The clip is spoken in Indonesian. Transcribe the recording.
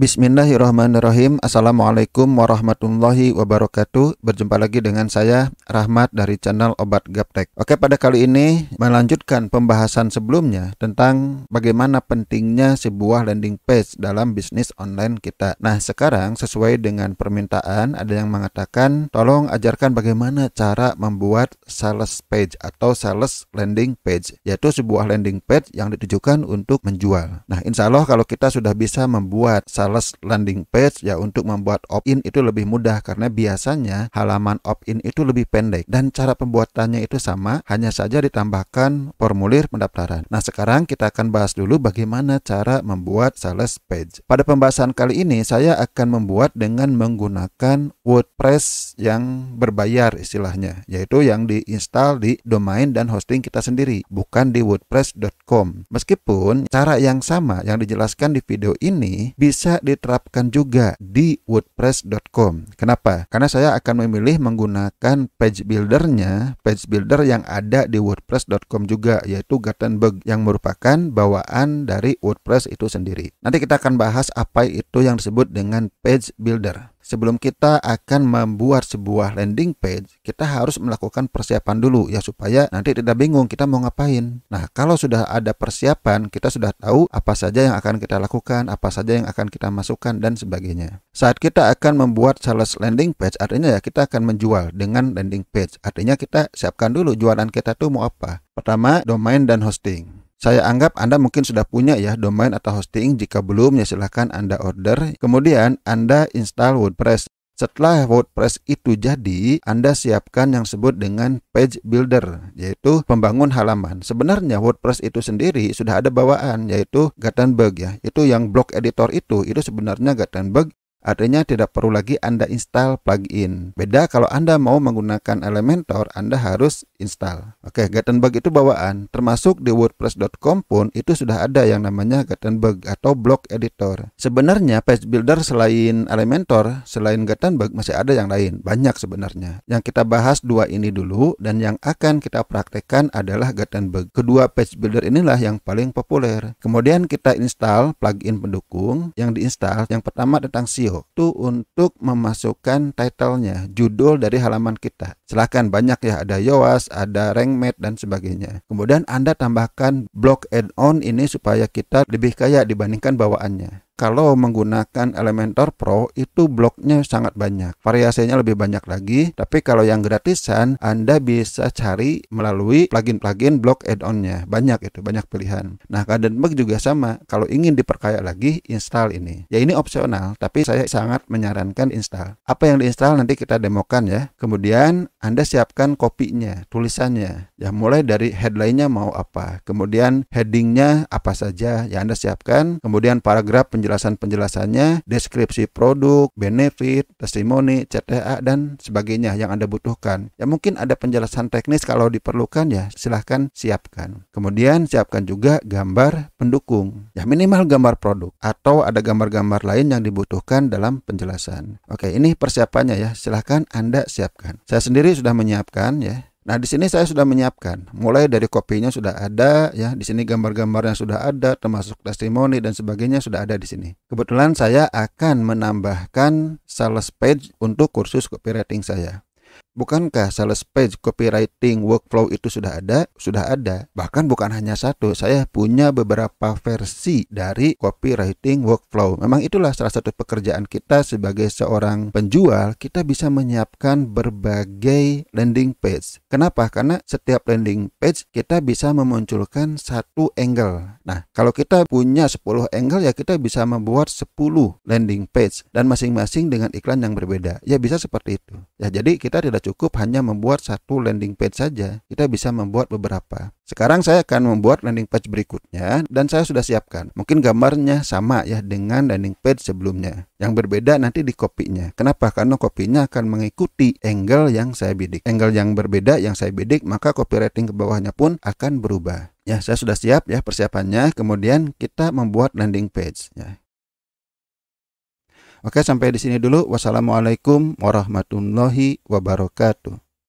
Bismillahirrahmanirrahim. Assalamualaikum warahmatullahi wabarakatuh. Berjumpa lagi dengan saya Rahmat dari channel Obat Gaptek. Oke, pada kali ini melanjutkan pembahasan sebelumnya tentang bagaimana pentingnya sebuah landing page dalam bisnis online kita. Nah, sekarang sesuai dengan permintaan ada yang mengatakan tolong ajarkan bagaimana cara membuat sales page atau sales landing page, yaitu sebuah landing page yang ditujukan untuk menjual. Nah, insya Allah kalau kita sudah bisa membuat sales landing page ya, untuk membuat opt-in itu lebih mudah karena biasanya halaman opt-in itu lebih pendek dan cara pembuatannya itu sama, hanya saja ditambahkan formulir pendaftaran. Nah, sekarang kita akan bahas dulu bagaimana cara membuat sales page. Pada pembahasan kali ini saya akan membuat dengan menggunakan WordPress yang berbayar istilahnya, yaitu yang diinstal di domain dan hosting kita sendiri, bukan di wordpress.com. Meskipun cara yang sama yang dijelaskan di video ini bisa diterapkan juga di wordpress.com. Kenapa? Karena saya akan memilih menggunakan page builder yang ada di wordpress.com juga, yaitu Gutenberg yang merupakan bawaan dari WordPress itu sendiri. Nanti kita akan bahas apa itu yang disebut dengan page builder. Sebelum kita akan membuat sebuah landing page, kita harus melakukan persiapan dulu ya, supaya nanti tidak bingung kita mau ngapain. Nah, kalau sudah ada persiapan, kita sudah tahu apa saja yang akan kita lakukan, apa saja yang akan kita masukkan dan sebagainya. Saat kita akan membuat sales landing page, artinya ya kita akan menjual dengan landing page. Artinya kita siapkan dulu jualan kita tuh mau apa. Pertama, domain dan hosting. Saya anggap Anda mungkin sudah punya ya domain atau hosting. Jika belum ya silahkan Anda order. Kemudian Anda install WordPress. Setelah WordPress itu jadi, Anda siapkan yang disebut dengan page builder, yaitu pembangun halaman. Sebenarnya WordPress itu sendiri sudah ada bawaan, yaitu Gutenberg ya. Itu yang blog editor itu sebenarnya Gutenberg. Artinya tidak perlu lagi Anda install plugin. Beda kalau Anda mau menggunakan Elementor, Anda harus install. Oke, Gutenberg itu bawaan. Termasuk di wordpress.com pun itu sudah ada yang namanya Gutenberg atau blog editor. Sebenarnya page builder selain Elementor, selain Gutenberg masih ada yang lain. Banyak sebenarnya. Yang kita bahas dua ini dulu, dan yang akan kita praktekkan adalah Gutenberg. Kedua page builder inilah yang paling populer. Kemudian kita install plugin pendukung. Yang diinstal yang pertama tentang SEO, itu untuk memasukkan title-nya, judul dari halaman kita. Silahkan, banyak ya, ada Yoast, ada RankMate dan sebagainya. Kemudian Anda tambahkan blog add-on ini supaya kita lebih kaya dibandingkan bawaannya. Kalau menggunakan Elementor Pro itu blognya sangat banyak, variasinya lebih banyak lagi. Tapi kalau yang gratisan Anda bisa cari melalui plugin blog add-onnya, banyak itu, banyak pilihan. Nah, Gutenberg juga sama. Kalau ingin diperkaya lagi, install ini. Ya, ini opsional, tapi saya sangat menyarankan install. Apa yang diinstal nanti kita demokan ya. Kemudian Anda siapkan kopinya, tulisannya. Ya, mulai dari headline-nya mau apa, kemudian heading-nya apa saja ya Anda siapkan. Kemudian paragraf penjelasannya, deskripsi produk, benefit, testimoni, CTA dan sebagainya yang Anda butuhkan. Ya, mungkin ada penjelasan teknis kalau diperlukan ya silahkan siapkan. Kemudian siapkan juga gambar pendukung. Ya, minimal gambar produk atau ada gambar-gambar lain yang dibutuhkan dalam penjelasan. Oke, ini persiapannya ya, silahkan Anda siapkan. Saya sendiri sudah menyiapkan ya. Nah, di sini saya sudah menyiapkan, mulai dari kopinya sudah ada ya, di sini gambar-gambarnya sudah ada, termasuk testimoni dan sebagainya sudah ada di sini. Kebetulan saya akan menambahkan sales page untuk kursus copywriting saya. Bukankah sales page copywriting workflow itu sudah ada? Sudah ada. Bahkan bukan hanya satu, saya punya beberapa versi dari copywriting workflow. Memang itulah salah satu pekerjaan kita sebagai seorang penjual, kita bisa menyiapkan berbagai landing page. Kenapa? Karena setiap landing page kita bisa memunculkan satu angle. Nah, kalau kita punya 10 angle ya kita bisa membuat 10 landing page dan masing-masing dengan iklan yang berbeda. Ya, bisa seperti itu. Ya, jadi kita tidak cukup hanya membuat satu landing page saja, kita bisa membuat beberapa. Sekarang saya akan membuat landing page berikutnya dan saya sudah siapkan. Mungkin gambarnya sama ya dengan landing page sebelumnya. Yang berbeda nanti di copy-nya. Kenapa? Karena copy-nya akan mengikuti angle yang saya bidik. Angle yang berbeda yang saya bidik, maka copywriting ke bawahnya pun akan berubah. Ya, saya sudah siap ya persiapannya. Kemudian kita membuat landing page ya. Oke, sampai di sini dulu. Wassalamualaikum warahmatullahi wabarakatuh.